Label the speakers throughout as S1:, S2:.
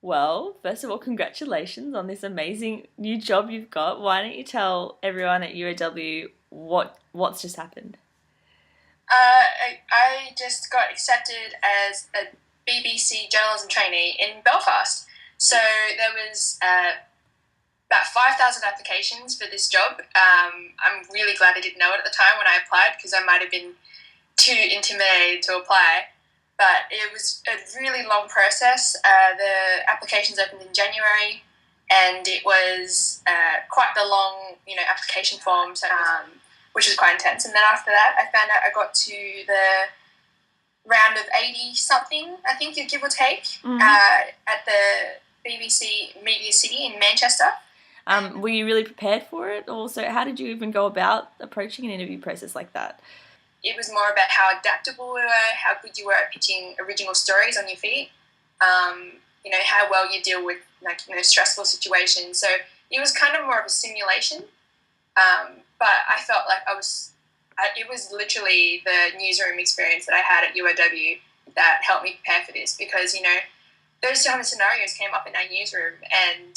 S1: Well, first of all, congratulations on this amazing new job you've got. Why don't you tell everyone at UOW what's just happened?
S2: I just got accepted as a BBC journalism trainee in Belfast. So there was about 5,000 applications for this job. I'm really glad I didn't know it at the time when I applied because I might have been too intimidated to apply. But it was a really long process. The applications opened in January, and it was quite the long, application form. So which was quite intense. And then after that, I found out I got to the round of 80 something, I think, give or take, at the BBC Media City in Manchester.
S1: Were you really prepared for it? Also, how did you even go about approaching an interview process like that?
S2: It was more about how adaptable we were, how good you were at pitching original stories on your feet, how well you deal with stressful situations. So it was kind of more of a simulation. But I felt like it was literally the newsroom experience that I had at UOW that helped me prepare for this because, those kind of scenarios came up in our newsroom and,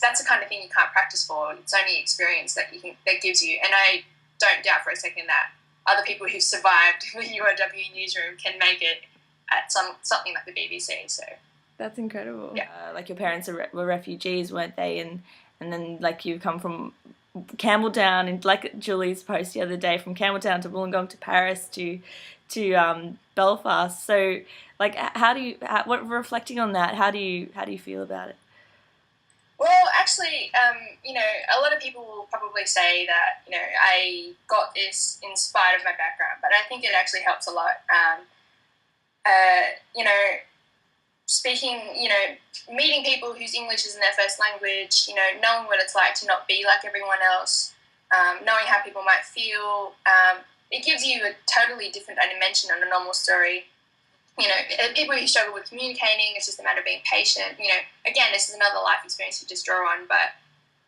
S2: that's the kind of thing you can't practice for. It's only experience that gives you. And I don't doubt for a second that other people who've survived the UOW newsroom can make it at something like the BBC. So
S1: That's incredible.
S2: yeah.
S1: Like your parents were refugees, weren't they? And then like you come from Campbelltown, and like Julie's post the other day, from Campbelltown to Wollongong to Paris to Belfast. So like, what reflecting on that? How do you feel about it?
S2: Well, actually, a lot of people will probably say that, I got this in spite of my background, but I think it actually helps a lot. Uh, you know, Speaking, meeting people whose English isn't their first language, knowing what it's like to not be like everyone else, knowing how people might feel, it gives you a totally different dimension on a normal story. People who struggle with communicating, it's just a matter of being patient. Again, this is another life experience you just draw on, but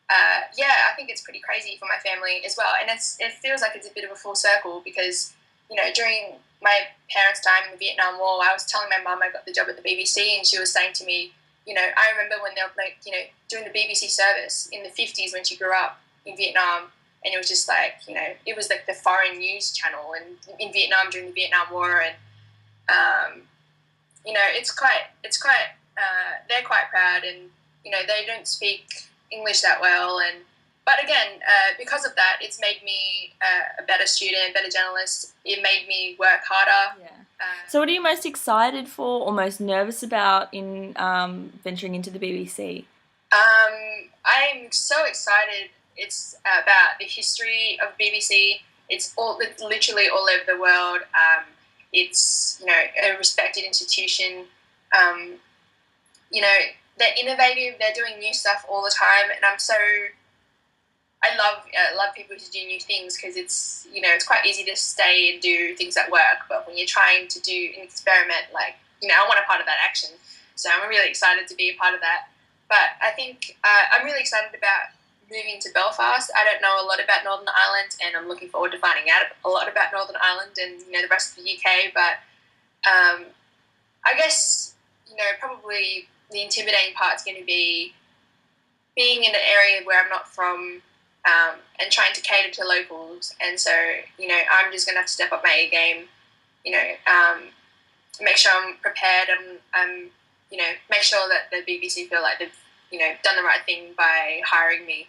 S2: I think it's pretty crazy for my family as well. And it feels like it's a bit of a full circle because, during my parents' time in the Vietnam War, I was telling my mum I got the job at the BBC, and she was saying to me, I remember when they were doing the BBC service in the 50s when she grew up in Vietnam, and it was just like, it was like the foreign news channel and in Vietnam during the Vietnam War, and they're quite proud, and they don't speak English that well, and but again, because of that, it's made me a better student, better journalist. It made me work harder.
S1: Yeah. So what are you most excited for or most nervous about in venturing into the BBC?
S2: I'm so excited. It's about the history of BBC. It's literally all over the world. It's a respected institution. Um, they're innovative. They're doing new stuff all the time, and I love people who do new things because it's quite easy to stay and do things that work, but when you're trying to do an experiment, like I want a part of that action, so I'm really excited to be a part of that. But I think I'm really excited about moving to Belfast. I don't know a lot about Northern Ireland, and I'm looking forward to finding out a lot about Northern Ireland and the rest of the UK. But I guess probably the intimidating part is going to be being in an area where I'm not from, and trying to cater to locals. And so, I'm just going to have to step up my A game, make sure I'm prepared and, make sure that the BBC feel like they've, done the right thing by hiring me.